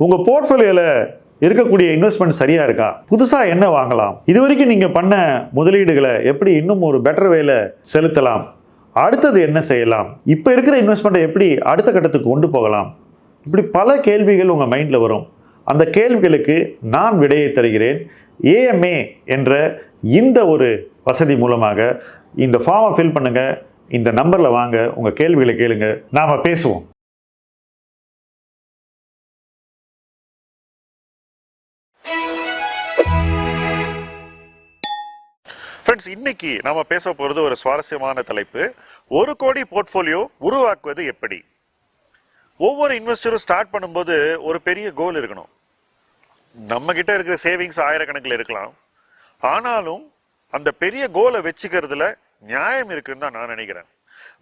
உங்கள் போர்ட்ஃபோலியோவில் இருக்கக்கூடிய இன்வெஸ்ட்மெண்ட் சரியா இருக்கா? புதுசாக என்ன வாங்கலாம்? இது வரைக்கும் நீங்கள் பண்ண முதலீடுகளை எப்படி இன்னும் ஒரு பெட்டர் வேல செலுத்தலாம்? அடுத்தது என்ன செய்யலாம்? இப்போ இருக்கிற இன்வெஸ்ட்மெண்ட்டை எப்படி அடுத்த கட்டத்துக்கு கொண்டு போகலாம்? இப்படி பல கேள்விகள் உங்கள் மைண்டில் வரும். அந்த கேள்விகளுக்கு நான் விடையை தருகிறேன். AMA என்ற இந்த ஒரு வசதி மூலமாக இந்த ஃபார்மை ஃபில் பண்ணுங்க, இந்த நம்பரில் வாங்க, உங்கள் கேள்விகளை கேளுங்க, நாம் பேசுவோம். ஃப்ரெண்ட்ஸ், இன்னைக்கு நாம பேச போகிறது ஒரு சுவாரஸ்யமான தலைப்பு. 1 கோடி போர்ட்ஃபோலியோ உருவாக்குவது எப்படி? ஒவ்வொரு இன்வெஸ்டரும் ஸ்டார்ட் பண்ணும்போது ஒரு பெரிய கோல் இருக்கணும். நம்ம கிட்ட இருக்கிற சேவிங்ஸ் ஆயிரக்கணக்கில் இருக்கலாம். ஆனாலும் அந்த பெரிய கோலை வச்சுக்கிறதுல நியாயம் இருக்குன்னு தான் நான் நினைக்கிறேன்.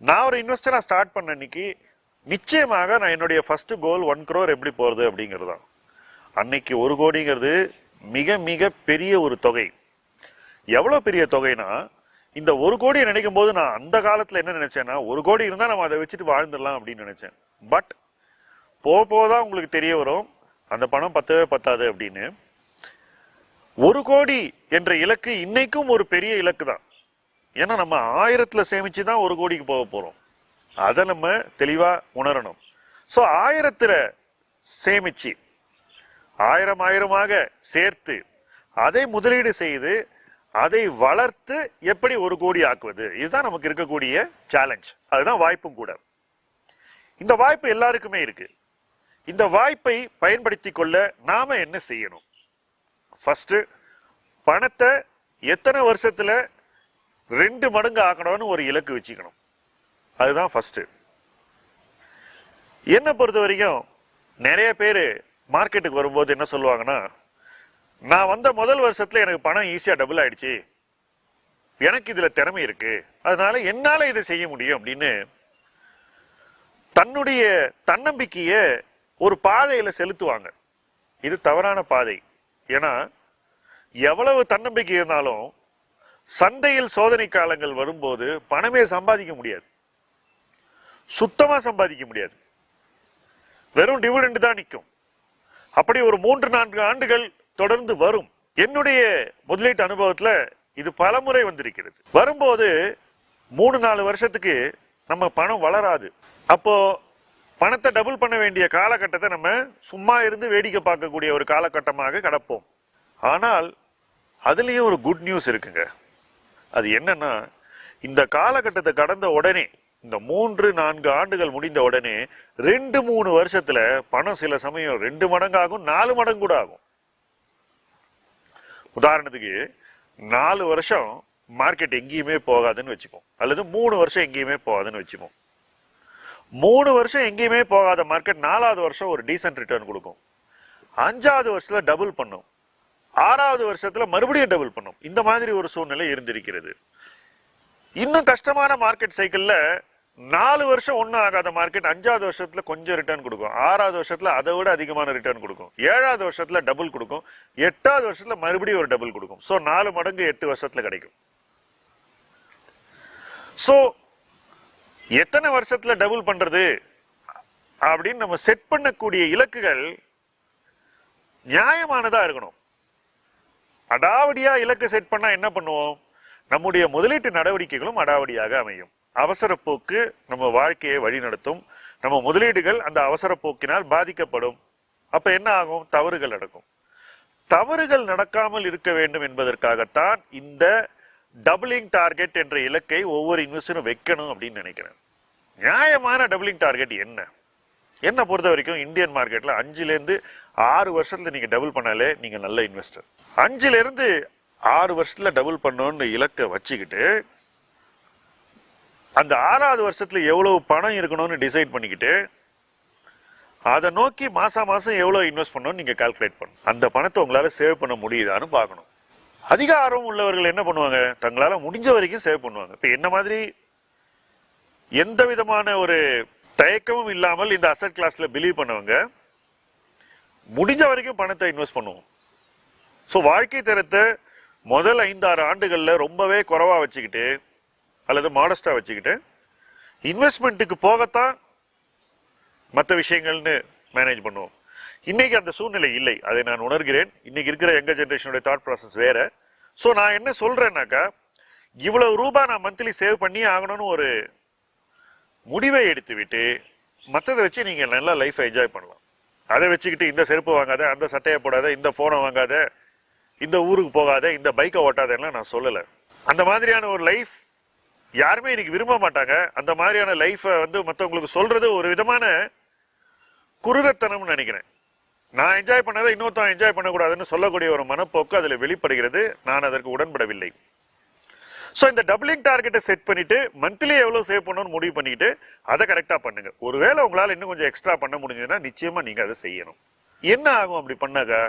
நான் ஒரு இன்வெஸ்டரா ஸ்டார்ட் பண்ண அன்னைக்கு நிச்சயமாக நான் என்னுடைய ஃபர்ஸ்ட் கோல் 1 crore எப்படி போறது அப்படிங்கிறது தான். அன்னைக்கு 1 கோடிங்கிறது மிக மிக பெரிய ஒரு தொகை. எவ்வளவு பெரிய தொகைனா, இந்த 1 கோடியை நினைக்கும் போது நான் அந்த காலத்துல என்ன நினைச்சேன்னா, 1 கோடி இருந்தா நம்ம அதை வச்சுட்டு வாழ்ந்துடலாம் அப்படின்னு நினைச்சேன். பட் போதான் உங்களுக்கு தெரிய வரும் அந்த பணம் பத்தவே பத்தாது அப்படின்னு. 1 கோடி என்ற இலக்கு இன்னைக்கும் ஒரு பெரிய இலக்கு தான். ஏன்னா நம்ம 1000த்துல சேமிச்சு தான் 1 கோடிக்கு போக போறோம். அதை நம்ம தெளிவா உணரணும். ஸோ 1000த்துல சேமிச்சு 1000 சேர்த்து அதை முதலீடு செய்து அதை வளர்த்து எப்படி 1 கோடி ஆக்குவது, இதுதான் நமக்கு இருக்கக்கூடிய சேலஞ்ச். அதுதான் வாய்ப்பும் கூட. இந்த வாய்ப்பு எல்லாருக்குமே இருக்கு. இந்த வாய்ப்பை பயன்படுத்தி கொள்ள நாம என்ன செய்யணும்? ஃபர்ஸ்ட், பணத்தை எத்தனை வருஷத்துல 2 மடங்கு ஆக்கணும்னு ஒரு இலக்கு வச்சுக்கணும். அதுதான் ஃபர்ஸ்ட். என்ன பொறுத்த வரைக்கும் நிறைய பேர் மார்க்கெட்டுக்கு வரும்போது என்ன சொல்லுவாங்கன்னா, நான் வந்த முதல் வருஷத்துல எனக்கு பணம் ஈஸியா டபுள் ஆயிடுச்சு, எனக்கு இதுல திறமை இருக்கு, அதனால என்னால இதை செய்ய முடியும் அப்படின்னு தன்னுடைய தன்னம்பிக்கைய ஒரு பாதையில செலுத்துவாங்க. இது தவறான பாதை. ஏன்னா எவ்வளவு தன்னம்பிக்கை இருந்தாலும் சந்தையில் சோதனை காலங்கள் வரும்போது பணமே சம்பாதிக்க முடியாது, சுத்தமா சம்பாதிக்க முடியாது. வெறும் டிவிடெண்ட் தான் நிற்கும். அப்படி ஒரு 3-4 ஆண்டுகள் தொடர்ந்து வரும். என்னுடைய முதலீட்டு அனுபவத்துல இது பலமுறை வந்திருக்கிறது. வரும்போது 3-4 வருஷத்துக்கு நம்ம பணம் வளராது. அப்போ பணத்தை டபுள் பண்ண வேண்டிய காலகட்டத்தை நம்ம சும்மா இருந்து வேடிக்கை பார்க்கக்கூடிய ஒரு காலகட்டமாக கடப்போம். ஆனால் அதுலயும் ஒரு குட் நியூஸ் இருக்குங்க. அது என்னன்னா, இந்த காலகட்டத்தை கடந்த உடனே, இந்த 3-4 ஆண்டுகள் முடிந்த உடனே 2-3 வருஷத்துல பணம் சில சமயம் 2 மடங்காகும், 4 மடங்கு கூட ஆகும். உதாரணத்துக்கு 4 வருஷம் மார்க்கெட் எங்கேயுமே போகாதுன்னு வச்சுப்போம், அல்லது 3 வருஷம் எங்கேயுமே போகாதுன்னு வச்சுப்போம். 3 வருஷம் எங்கேயுமே போகாத மார்க்கெட் 4வது வருஷம் ஒரு டீசன்ட் ரிட்டர்ன் கொடுக்கும். 5வது வருஷத்துல டபுள் பண்ணும், 6வது வருஷத்துல மறுபடியும் டபுள் பண்ணும். இந்த மாதிரி ஒரு சூழ்நிலை இருந்திருக்கிறது. இன்னும் கஷ்டமான மார்க்கெட் சைக்கிள்ல 4 வருஷம் ஒன்னும் ஆகாத மார்க்கெட் 5வது வருஷத்துல கொஞ்சம் ரிட்டர்ன் கொடுக்கும், 6வது வருஷத்துல அதை விட அதிகமான ரிட்டர்ன் கொடுக்கும், 7வது வருஷத்துல டபுள் கொடுக்கும், 8வது வருஷத்துல மறுபடியும் ஒரு டபுள் கொடுக்கும். ஸோ 4 மடங்கு 8 வருஷத்துல கிடைக்கும். ஸோ எத்தனை வருஷத்துல டபுள் பண்றது அப்படின்னு நம்ம செட் பண்ணக்கூடிய இலக்குகள் நியாயமானதா இருக்கணும். அடாவடியா இலக்கு செட் பண்ணா என்ன பண்ணுவோம்? நம்முடைய முதலீட்டு நடவடிக்கைகளும் அடாவடியாக அமையும். அவசர போக்கு நம்ம வாழ்க்கையை வழிநடத்தும். நம்ம முதலீடுகள் அந்த அவசர போக்கினால் பாதிக்கப்படும். அப்ப என்ன ஆகும்? தவறுகள் நடக்கும். தவறுகள் நடக்காமல் இருக்க வேண்டும் என்பதற்காகத்தான் இந்த டபுளிங் டார்கெட் என்ற இலக்கை ஒவ்வொரு இன்வெஸ்டரும் வைக்கணும் அப்படின்னு நினைக்கிறேன். நியாயமான டபுளிங் டார்கெட் என்ன பொறுத்த வரைக்கும் இந்தியன் மார்க்கெட்ல 5-6 வருஷத்துல நீங்க டபுள் பண்ணாலே நீங்க நல்ல இன்வெஸ்டர். 5-6 வருஷத்துல டபுள் பண்ணணும்னு இலக்கை வச்சுக்கிட்டு அந்த 6வது வருஷத்துல எவ்வளவு பணம் இருக்கணும்னு டிசைட் பண்ணிக்கிட்டு அதை நோக்கி மாசம் எவ்வளவு இன்வெஸ்ட் பண்ணணும்னு நீங்க கால்குலேட் பண்ணணும். அந்த பணத்தை உங்களால சேவ் பண்ண முடியுதான்னு பார்க்கணும். அதிக ஆர்வம் உள்ளவர்கள் என்ன பண்ணுவாங்க? தங்களால முடிஞ்ச வரைக்கும் சேவ் பண்ணுவாங்க. இப்ப என்ன மாதிரி எந்த விதமான ஒரு தயக்கமும் இல்லாமல் இந்த அசெட் கிளாஸ்ல பிலீவ் பண்ணவங்க முடிஞ்ச வரைக்கும் பணத்தை இன்வெஸ்ட் பண்ணுவோம். ஸோ வாழ்க்கை தரத்தை முதல் 5-6 ஆண்டுகள்ல ரொம்பவே குறைவா வச்சுக்கிட்டு அல்லது மாடஸ்டா வச்சுக்கிட்டு இன்வெஸ்ட்மெண்ட்டுக்கு போகத்தான் மற்ற விஷயங்கள்னு மேனேஜ் பண்ணுவோம். இன்னைக்கு அந்த சூழ்நிலை இல்லை, அதை நான் உணர்கிறேன். இன்னைக்கு இருக்கிற எங்க ஜென்ரேஷனுடைய தாட் ப்ராசஸ் வேற. ஸோ நான் என்ன சொல்றேன்னாக்கா, இவ்வளவு ரூபாய் நான் மந்த்லி சேவ் பண்ணி ஆகணும்னு ஒரு முடிவை எடுத்து விட்டு மற்றதை வச்சு நீங்க நல்லா லைஃப் என்ஜாய் பண்ணலாம். அதை வச்சுக்கிட்டு இந்த செருப்பு வாங்காத, அந்த சட்டையை போடாத, இந்த போனை வாங்காத, இந்த ஊருக்கு போகாத, இந்த பைக்கை ஓட்டாதெல்லாம் நான் சொல்லலை. அந்த மாதிரியான ஒரு லைஃப் யாருமே இன்னைக்கு விரும்ப மாட்டாங்க. அந்த மாதிரியான லைஃபை மற்றவங்களுக்கு சொல்றது ஒரு விதமான குருரத்தனம்னு நினைக்கிறேன். நான் என்ஜாய் பண்ணதை இன்னொருத்தன் என்ஜாய் பண்ணக்கூடாதுன்னு சொல்லக்கூடிய ஒரு மனப்போக்கு அதில் வெளிப்படுகிறது. நான் அதற்கு உடன்படவில்லை. ஸோ இந்த டபுளிங் டார்கெட்டை செட் பண்ணிட்டு மந்த்லி எவ்வளோ சேவ் பண்ணணும்னு முடிவு பண்ணிட்டு அதை கரெக்டாக பண்ணுங்க. ஒருவேளை உங்களால் இன்னும் கொஞ்சம் எக்ஸ்ட்ரா பண்ண முடிஞ்சதுன்னா நிச்சயமா நீங்க அதை செய்யணும். என்ன ஆகும் அப்படி பண்ணாக்கா,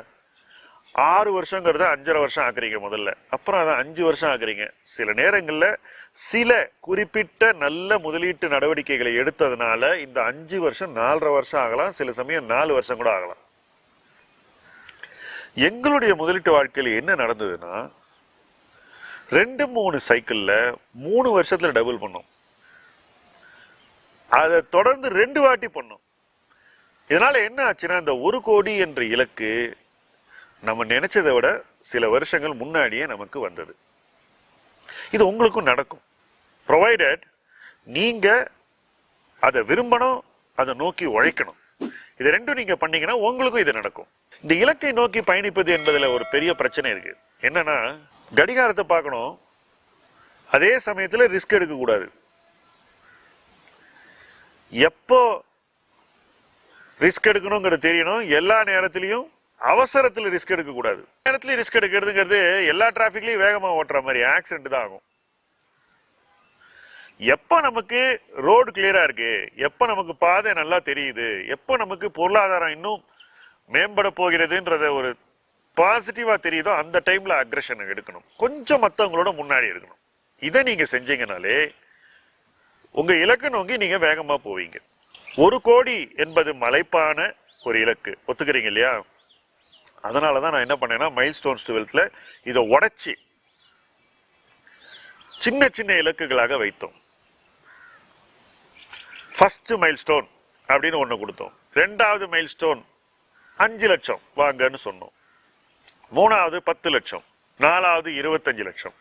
6 வருஷங்கிறத 5.5 வருஷம் ஆக்குறீங்க முதல்ல, அப்புறம் அதை 5 வருஷம் ஆக்குறீங்க. சில நேரங்களில் சில குறிப்பிட்ட நல்ல முதலீட்டு நடவடிக்கைகளை எடுத்ததுனால இந்த 5 வருஷம் 4.5 வருஷம் ஆகலாம், சில சமயம் 4 வருஷம் கூட ஆகலாம். எங்களுடைய முதலீட்டு வாழ்க்கையில் என்ன நடந்ததுன்னா, 2-3 சைக்கிள்ல 3 வருஷத்துல டபுள் பண்ணோம். அதை தொடர்ந்து 2 வாட்டி பண்ணோம். இதனால என்ன ஆச்சுன்னா, இந்த 1 கோடி என்ற இலக்கு நம்ம நினைச்சதை விட சில வருஷங்கள் முன்னாடியே நமக்கு வந்தது. இது உங்களுக்கும் நடக்கும், ப்ரொவைடட் நீங்க அதை விரும்பணும், அதை நோக்கி உழைக்கணும். இது ரெண்டும் நீங்க பண்ணீங்கன்னா உங்களுக்கும் இது நடக்கும். இந்த இலக்கை நோக்கி பயணிப்பது என்பதுல ஒரு பெரிய பிரச்சனை இருக்கு. என்னன்னா, கடிகாரத்தை பார்க்கணும், அதே சமயத்துல ரிஸ்க் எடுக்க கூடாது. எப்போ ரிஸ்க் எடுக்கணுங்கிறது தெரியணும். எல்லா நேரத்திலையும் அவசரத்தில் ரிஸ்க் எடுக்க கூடாது. நேரத்திலையும் ரிஸ்க் எடுக்கிறதுங்கிறது எல்லா டிராபிக்லயும் வேகமா ஓட்டுற மாதிரி ஆக்சிடென்ட் தான் ஆகும். எப்ப நமக்கு ரோடு கிளியரா இருக்கு, எப்ப நமக்கு பாதை நல்லா தெரியுது, எப்ப நமக்கு பொருளாதாரம் இன்னும் மேம்பட போகிறதுன்றத ஒரு பாசிட்டிவா தெரியுதோ அந்த டைம்ல அக்ரெஷன் எடுக்கணும். கொஞ்சம் மற்றவங்களோட முன்னாடி இருக்கணும். இதை நீங்க செஞ்சீங்கனாலே உங்க இலக்கு நோக்கி நீங்க வேகமா போவீங்க. 1 கோடி என்பது மலைப்பான ஒரு இலக்கு, ஒத்துக்கிறீங்க இல்லையா? அதனாலதான் நான் என்ன பண்ணேன்னா, மைல்ஸ்டோன்ஸ் டு வெல்த்ல இதை உடைச்சி சின்ன சின்ன இலக்குகளாக வைத்தோம். ஃபர்ஸ்ட் மைல்ஸ்டோன் அப்படின்னு ஒண்ணு கொடுத்தோம். 2வது மைல்ஸ்டோன் 5 லட்சம் வாங்கன்னு சொன்னோம். 3வது 10 லட்சம், 4வது 25 லட்சம்,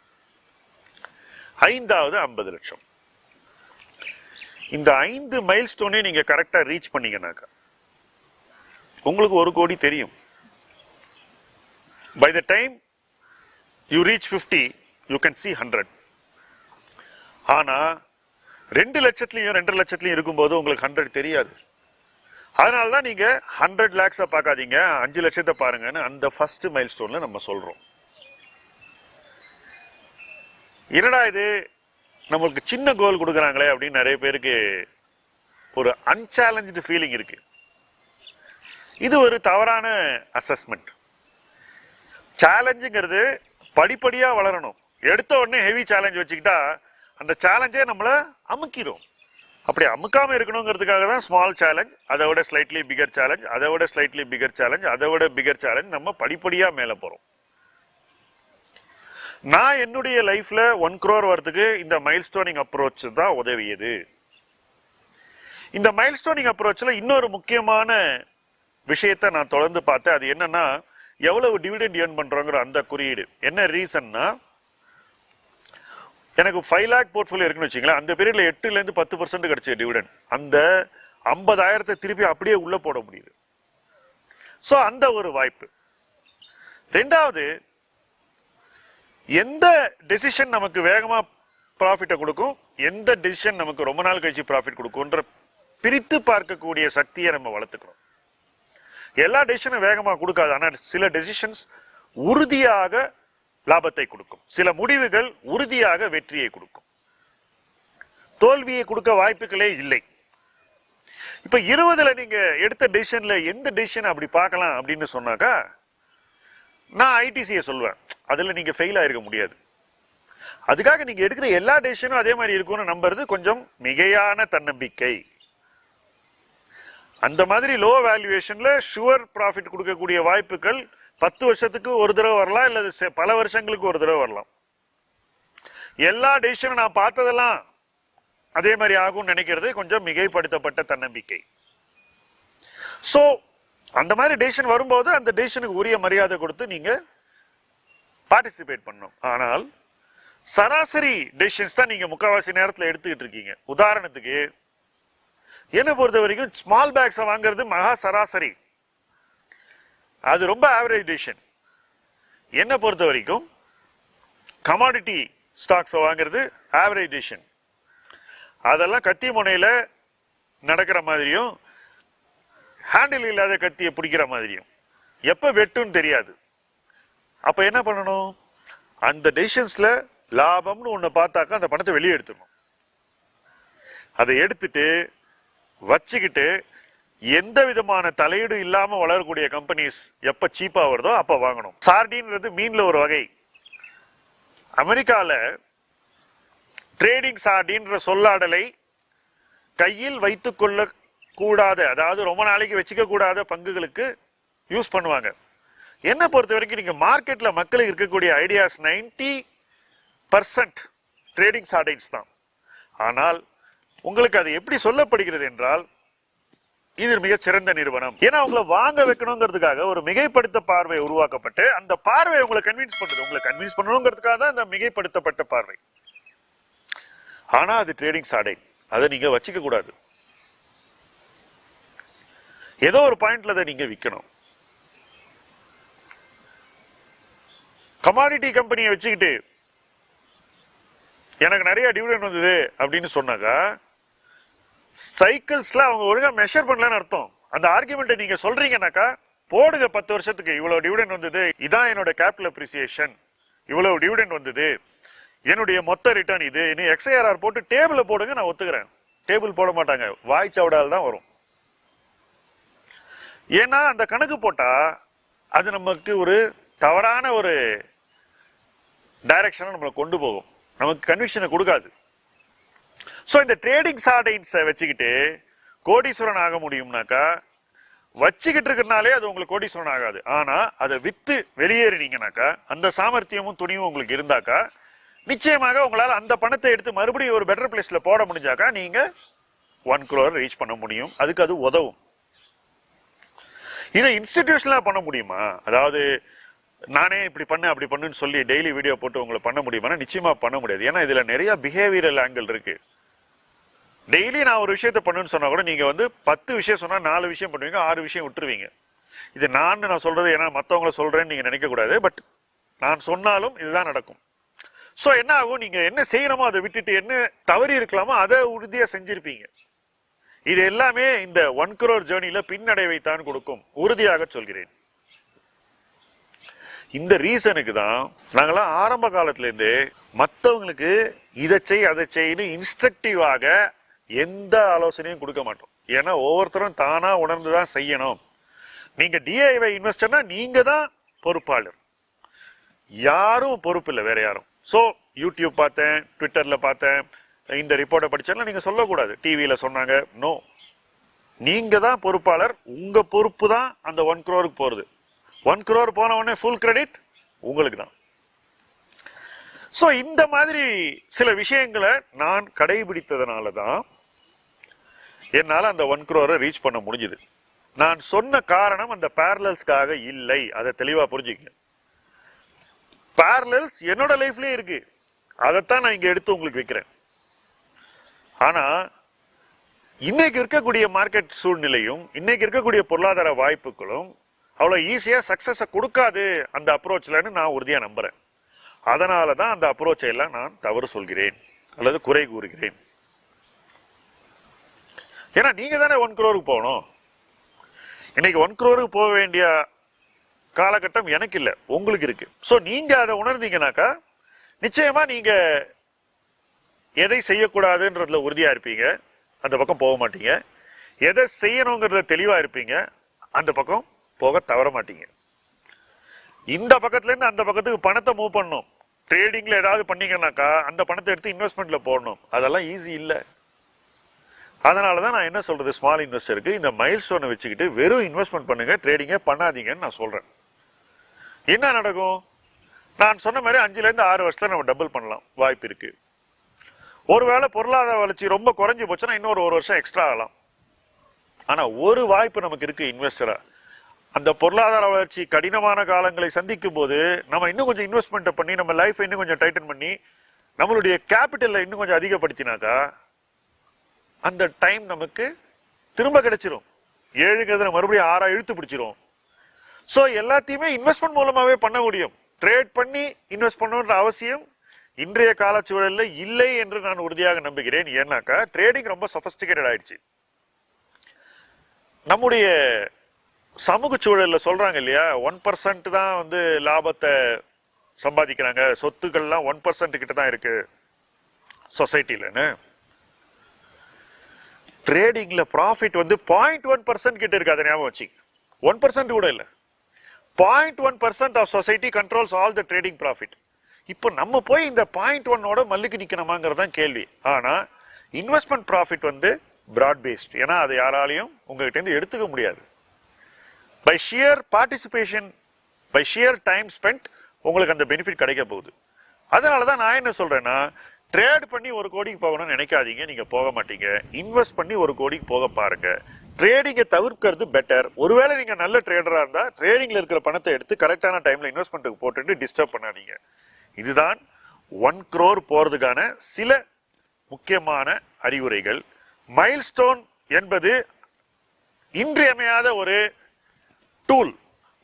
5வது 50 லட்சம். இந்த 5 மைல்ஸ்டோனே நீங்க கரெக்டா ரீச் பண்ணீங்கன்னாக்கா உங்களுக்கு 1 கோடி தெரியும். By the time you reach 50, you can see 100. ஆனா 2 லட்சத்திலையும் 2.5 லட்சத்திலையும் இருக்கும்போது உங்களுக்கு 100 தெரியாது. அதனாலதான் நீங்க 100 lakhs பார்க்காதீங்க, 5 லட்சத்தை பாருங்கன்னு அந்த ஃபர்ஸ்ட் மைல்ஸ்டோன்ல நம்ம சொல்றோம். என்னடா இது நமக்கு சின்ன கோல் கொடுக்குறாங்களே அப்படின்னு நிறைய பேருக்கு ஒரு அன்சேலஞ்சு ஃபீலிங் இருக்கு. இது ஒரு தவறான அசஸ்மெண்ட். சேலஞ்சுங்கிறது படிப்படியா வளரணும். எடுத்த உடனே ஹெவி சேலஞ்ச் வச்சுக்கிட்டா அந்த சேலஞ்சே நம்மள அமுக்கிடும். அப்படி அமுக்காம இருக்கணுங்கிறதுக்காக தான் ஸ்மால் சேலஞ்ச், அதை விட ஸ்லைட்லி பிகர் சேலஞ்ச், அதை விட ஸ்லைட்லி பிகர் சேலஞ்ச், அதை விட பிகர் சேலஞ்ச், நம்ம படிப்படியா மேல போறோம். நான் என்னுடைய லைஃப்ல 1 crore வரதுக்கு இந்த மைல்ஸ்டோனிங் அப்ரோச் தான் உதவியது. இந்த மைல்ஸ்டோனிங் அப்ரோச்ல இன்னொரு முக்கியமான விஷயத்தை நான் தொடர்ந்து பார்த்தேன். அது என்னன்னா, எவ்வளவு டிவிடெண்ட் ஏர்ன் பண்றோங்கிற அந்த குறியீடு. என்ன ரீசன்னா, எனக்கு 5 lakh போர்ட்ஃபோலியோ இருக்குன்னு வச்சுங்களேன், அந்த பீரியட்ல 8% 10% கிடைச்ச டிவிடெண்ட், அந்த 50,000 திருப்பி அப்படியே உள்ள போட முடியுது. சோ அந்த ஒரு வாய்ப்பு. 2வது, எந்த டெசிஷன் நமக்கு வேகமா ப்ராஃபிட்டை கொடுக்கும், எந்த டெசிஷன் நமக்கு ரொம்ப நாள் கழிச்சு ப்ராஃபிட் கொடுக்கும்ன்ற பிரித்து பார்க்கக்கூடிய சக்தியை நம்ம வளர்த்துக்கணும். எல்லா டெசிஷனும் வேகமா கொடுக்காது, ஆனால் சில டெசிஷன்ஸ் உறுதியாக லாபத்தை கொடுக்கும், சில முடிவுகள் உறுதியாக வெற்றியை கொடுக்கும். தோல்வியை கொடுக்க வாய்ப்புகளே இல்லை. இப்ப 20ல நீங்க எடுத்த டெசிஷன்ல எந்த டெசிஷன் அப்படி பார்க்கலாம் அப்படின்னு சொன்னாக்கா, நான் ஐடிசியை சொல்வேன். அதுல நீங்க ஃபெயில் ஆயிருக்க முடியாது. அதுக்காக நீங்க எடுக்கிற எல்லா டெசிஷனும் அதே மாதிரி இருக்கும்னு நம்புறது கொஞ்சம் மிகையான தன்னம்பிக்கை. அந்த மாதிரி லோ வேல்யூவேஷன்ல ஷுவர் ப்ராஃபிட் கொடுக்கக்கூடிய வாய்ப்புகள் 10 வருஷத்துக்கு ஒரு தடவை வரலாம், இல்ல பல வருஷங்களுக்கு ஒரு தடவை வரலாம். எல்லா டெசிஷனும் நான் பார்த்ததெல்லாம் அதே மாதிரி ஆகும்னு நினைக்கிறது கொஞ்சம் மிகைப்படுத்தப்பட்ட தன்னம்பிக்கை. சோ அந்த மாதிரி டெசிஷன் வரும்போது அந்த டெசிஷனுக்கு உரிய மரியாதை கொடுத்து நீங்க பார்ட்டிசிபேட் பண்ணணும். ஆனால் சராசரி டெசிஷன்ஸ் தான் நீங்க முக்காவாசி நேரத்தில் எடுத்துக்கிட்டு இருக்கீங்க. உதாரணத்துக்கு என்ன பொறுத்த வரைக்கும் ஸ்மால் பேக்ஸை வாங்குறது மகா சராசரி, அது ரொம்ப ஆவரேஜ் டெசிஷன். என்ன பொறுத்த வரைக்கும் கமாடிட்டி ஸ்டாக்ஸை வாங்குறது ஆவரேஜ் டெசிஷன். அதெல்லாம் கத்தி முனையில நடக்கிற மாதிரியும் ஹேண்டில் இல்லாத கத்தியை பிடிக்கிற மாதிரியும் எப்ப வெட்டுன்னு தெரியாது. அப்ப என்ன பண்ணணும், அந்த டெசிஷன்ஸ்ல லாபம்னு ஒண்ணு பார்த்தாக்கா அந்த பணத்தை வெளியே எடுத்துடணும். அதை எடுத்துட்டு வச்சுக்கிட்டு எந்த விதமான தலையீடு இல்லாம வளரக்கூடிய கம்பெனிஸ் எப்ப சீப்பா வருதோ அப்ப வாங்கணும். சார்டின்றது மீன்ல ஒரு வகை. அமெரிக்கால ட்ரேடிங் சார்டின்ற சொல்லாடலை கையில் வைத்துக் கொள்ள கூடாத, அதாவது ரொம்ப நாளைக்கு வச்சுக்க கூடாத பங்குகளுக்கு யூஸ் பண்ணுவாங்க. என்ன பொறுத்த வரைக்கும் நீங்க மார்க்கெட்ல மக்களுக்கு இருக்கக்கூடிய ஐடியாஸ் 90% ட்ரேடிங் சார்டைன்ஸ் தான். ஆனால் உங்களுக்கு அது எப்படி சொல்லப்படுகிறது என்றால் இது மிக சிறந்த நிறுவனம், ஏன்னா உங்களை வாங்க வைக்கணுங்கிறதுக்காக ஒரு மிகைப்படுத்த பார்வை உருவாக்கப்பட்டு அந்த பார்வை உங்களை கன்வின்ஸ் பண்ணுது. உங்களை கன்வின்ஸ் பண்ணணுங்கிறதுக்காக தான் அந்த மிகைப்படுத்தப்பட்ட பார்வை. ஆனா அது ட்ரேடிங் சார்டைன், அதை நீங்க வச்சுக்க கூடாது. ஏதோ ஒரு பாயிண்ட்ல அதை நீங்க விற்கணும். கமாடிட்டி கம்பெனியை வச்சுக்கிட்டு எனக்கு நிறைய டிவிடெண்ட் வந்தது அப்படின்னு சொன்னாக்கா சைக்கிள்ஸ்ல அவங்க ஒழுங்கா மெஷர் பண்ணலன்னு அர்த்தம். அந்த ஆர்குமெண்ட்டை நீங்க சொல்றீங்கன்னாக்கா போடுங்க 10 வருஷத்துக்கு இவ்வளவு டிவிடெண்ட் வந்தது, இதான் என்னோட கேபிட்டல் அப்ரிசியேஷன், இவ்வளவு டிவிடெண்ட் வந்தது, என்னுடைய மொத்த ரிட்டர்ன் இது, நீ எக்ஸ்ஐஆர்ஆர் போட்டு டேபிள போடுங்க, நான் ஒத்துக்கிறேன். டேபிள் போட மாட்டாங்க, வாய்ச்சவடால் தான் வரும். ஏன்னா அந்த கணக்கு போட்டா அது நமக்கு ஒரு தவறான ஒரு டைரக்ஷனை நம்மளை கொண்டு போகும், நமக்கு கன்விக்ஷனை கொடுக்காது. சோ இந்த ட்ரேடிங் சார்டைன்ஸை வச்சுக்கிட்டு கோடீஸ்வரன் ஆக முடியும்னாக்கா வச்சுக்கிட்டு இருக்கிறனாலே அது உங்களுக்கு கோடீஸ்வரன் ஆகாது. ஆனா அதை வித்து வெளியேறினீங்கனாக்கா அந்த சாமர்த்தியமும் துணிவும் உங்களுக்கு இருந்தாக்கா நிச்சயமாக உங்களால அந்த பணத்தை எடுத்து மறுபடியும் ஒரு பெட்டர் பிளேஸ்ல போட முடிஞ்சாக்கா நீங்க 1 crore ரீச் பண்ண முடியும். அதுக்கு அது உதவும். இதை இன்ஸ்டிடியூஷனலா பண்ண முடியுமா? அதாவது நானே இப்படி பண்ணு அப்படி பண்ணுன்னு சொல்லி டெய்லி வீடியோ போட்டு உங்களை பண்ண முடியுமா? நிச்சயமா பண்ண முடியாது. ஏன்னா இதுல நிறைய பிஹேவியரல் ஆங்கிள் இருக்கு. டெய்லி நான் ஒரு விஷயத்த பண்ணுன்னு சொன்னா கூட நீங்க 10 விஷயம் சொன்னா 4 விஷயம் பண்ணுவீங்க, 6 விஷயம் விட்டுருவீங்க. இது நான் சொல்றது ஏன்னா மற்றவங்கள சொல்றேன்னு நீங்க நினைக்க கூடாது. பட் நான் சொன்னாலும் இதுதான் நடக்கும். சோ என்ன ஆகும், நீங்க என்ன செய்யணுமோ அதை விட்டுட்டு என்ன தவறி இருக்கலாமோ அதை உறுதியா செஞ்சிருப்பீங்க. இது எல்லாமே இந்த 1 crore ஜேர்னில பின்னடைவைத்தான் கொடுக்கும், உறுதியாக சொல்கிறேன். இந்த ரீசனுக்கு தான் நாங்களாம் ஆரம்ப காலத்துல இருந்து மற்றவங்களுக்கு இதை செய் அதை செய்யு இன்ஸ்ட்ரக்டிவாக எந்த ஆலோசனையும் கொடுக்க மாட்டோம். ஏன்னா ஒவ்வொருத்தரும் தானா உணர்ந்துதான் செய்யணும். நீங்க டிஐஒய் இன்வெஸ்டர்னா நீங்க தான் பொறுப்பாளர், யாரும் பொறுப்பு இல்லை, வேற யாரும். சோ யூடியூப் பார்த்தேன், ட்விட்டர்ல பார்த்தேன், இந்த ரிப்போர்ட்டை படிச்சாலும் நீங்க சொல்லக்கூடாது, டிவியில சொன்னாங்க. நோ, நீங்க தான் பொறுப்பாளர். உங்க பொறுப்பு தான் அந்த 1 crore போறது. 1 crore போன உடனே ஃபுல் கிரெடிட் உங்களுக்கு தான். சோ இந்த மாதிரி சில விஷயங்களை நான் கடைபிடித்ததுனால தான் என்னால அந்த 1 crore ரீச் பண்ண முடிஞ்சது. நான் சொன்ன காரணம் அந்த பேரலல்ஸ்க்காக இல்லை, அதை தெளிவா புரிஞ்சுக்க. பேரலல்ஸ் என்னோட லைஃப்லயே இருக்கு, அதைத்தான் நான் இங்க எடுத்து உங்களுக்கு வைக்கிறேன். ஆனா இன்னைக்கு இருக்கக்கூடிய மார்க்கெட் சூழ்நிலையும் இன்னைக்கு இருக்கக்கூடிய பொருளாதார வாய்ப்புகளும் அவ்வளவு ஈஸியா சக்சஸ கொடுக்காது அந்த அப்ரோச்லன்னு நான் உறுதியா நம்புறேன். அதனாலதான் அந்த அப்ரோச்சை எல்லாம் நான் தவறு சொல்கிறேன் அல்லது குறை கூறுகிறேன். ஏன்னா நீங்க தானே 1 crore போகணும். இன்னைக்கு 1 crore போக வேண்டிய காலகட்டம் எனக்கு இல்ல, உங்களுக்கு இருக்கு. சோ நீங்க அதை உணர்ந்தீங்கன்னாக்கா நிச்சயமா நீங்க எதை செய்யக்கூடாதுன்றதுல உறுதியா இருப்பீங்க, அந்த பக்கம் போக மாட்டீங்க. எதை செய்யணுங்கிறத தெளிவா இருப்பீங்க, அந்த பக்கம் போக தவற மாட்டீங்க. இந்த பக்கத்துல இருந்து அந்த பக்கத்துக்கு பணத்தை மூவ் பண்ணணும். ட்ரேடிங்ல ஏதாவது பண்ணீங்கன்னாக்கா அந்த பணத்தை எடுத்து இன்வெஸ்ட்மெண்ட்ல போடணும். அதெல்லாம் ஈஸி இல்ல. அதனாலதான் நான் என்ன சொல்றது, ஸ்மால் இன்வெஸ்டருக்கு இந்த மைல் ஸ்டோனை வச்சுக்கிட்டு வெறும் இன்வெஸ்ட்மெண்ட் பண்ணுங்க, ட்ரேடிங்கே பண்ணாதீங்கன்னு நான் சொல்றேன். என்ன நடக்கும், நான் சொன்ன மாதிரி 5 to 6 வருஷத்துல நம்ம டபுள் பண்ணலாம், வாய்ப்பு இருக்கு. ஒருவேளை பொருளாதார வளர்ச்சி ரொம்ப குறைஞ்சு போச்சுன்னா இன்னொரு 1 வருஷம் எக்ஸ்ட்ரா ஆகலாம். ஆனா ஒரு வாய்ப்பு நமக்கு இருக்கு இன்வெஸ்டரா, அந்த பொருளாதார வளர்ச்சி கடினமான காலங்களை சந்திக்கும் போது நம்ம இன்னும் கொஞ்சம் இன்வெஸ்ட்மெண்ட் பண்ணி நம்ம லைஃப் இன்னும் கொஞ்சம் டைட்டன் பண்ணி நம்மளுடைய கேபிட்டலை இன்னும் கொஞ்சம் அதிகப்படுத்தினாக்கா அந்த டைம் நமக்கு திரும்ப கிடைச்சிரும். 7ங்கிறத மறுபடியும் 6 இழுத்து பிடிச்சிரும். ஸோ எல்லாத்தையுமே இன்வெஸ்ட்மெண்ட் மூலமாவே பண்ண முடியும். ட்ரேட் பண்ணி இன்வெஸ்ட் பண்ணணுன்ற அவசியம் இன்றைய காலச்சூழலில் இல்லை என்று நான் உறுதியாக நம்புகிறேன். ஏன்னாக்கா ட்ரேடிங் ரொம்ப சொஃபஸ்டிகேட்டட் ஆயிடுச்சு. நம்முடைய சமூக சூழல்ல சொல்றாங்க இல்லையா, 1% தான் வந்து லாபத்தை சம்பாதிக்கிறாங்க, சொத்துக்கள்லாம் 1% கிட்ட தான் இருக்கு சொசைட்டிலன்னு. ட்ரேடிங்ல ப்ராஃபிட் வந்து 0.1% கிட்ட இருக்கு. அதை ஞாபகம் வச்சு 1% கூட இல்லை. 0.1% of society controls all the trading profit. இப்போ நம்ம போய் இந்த 0.1ஓட மல்லுக்கு நிக்கணுமாங்கிறது தான் கேள்வி. ஆனா இன்வெஸ்ட்மெண்ட் ப்ராஃபிட் வந்து பிராட் பேஸ்ட். ஏன்னா அதை யாராலையும் உங்ககிட்ட இருந்து எடுத்துக்க முடியாது. By sheer participation, by sheer time spent உங்களுக்கு அந்த பெனிஃபிட் கிடைக்க போகுது. அதனாலதான் நான் என்ன சொல்றேன்னா, ட்ரேட் பண்ணி 1 கோடிக்கு போகணும்னு நினைக்காதீங்க, நீங்க போக மாட்டீங்க. இன்வெஸ்ட் பண்ணி 1 கோடிக்கு போக பாருங்க. ட்ரேடிங்கை தவிர்க்கிறது பெட்டர். ஒருவேளை நீங்க நல்ல ட்ரேடரா இருந்தா ட்ரேடிங்ல இருக்கிற பணத்தை எடுத்து கரெக்டான டைம்ல இன்வெஸ்ட்மெண்ட்டுக்கு போட்டுட்டு டிஸ்டர்ப் பண்ணாதீங்க. இதுதான் 1 crore போறதுக்கான சில முக்கியமான அறிவுரைகள். மைல்ஸ்டோன் என்பது இன்றியமையாத ஒரு டூல்.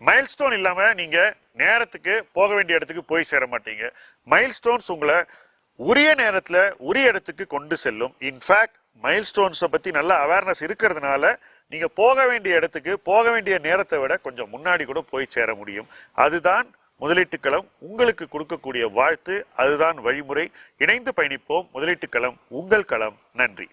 மைல்ஸ்டோன் இல்லாம நீங்க நேரத்துக்கு போக வேண்டிய இடத்துக்கு போய் சேர மாட்டீங்க. மைல்ஸ்டோன்ஸ் உங்களை உரிய நேரத்துல உரிய இடத்துக்கு கொண்டு செல்லும். இன்ஃபேக்ட் மைல்ஸ்டோன்ஸை பத்தி நல்ல அவேர்னஸ் இருக்கிறதுனால நீங்க போக வேண்டிய இடத்துக்கு போக வேண்டிய நேரத்தை விட கொஞ்சம் முன்னாடி கூட போய் சேர முடியும். அதுதான் முதலீட்டு களம் உங்களுக்கு கொடுக்கக்கூடிய வாழ்த்து. அதுதான் வழிமுறை. இணைந்து பயணிப்போம். முதலீட்டு களம் உங்கள் களம். நன்றி.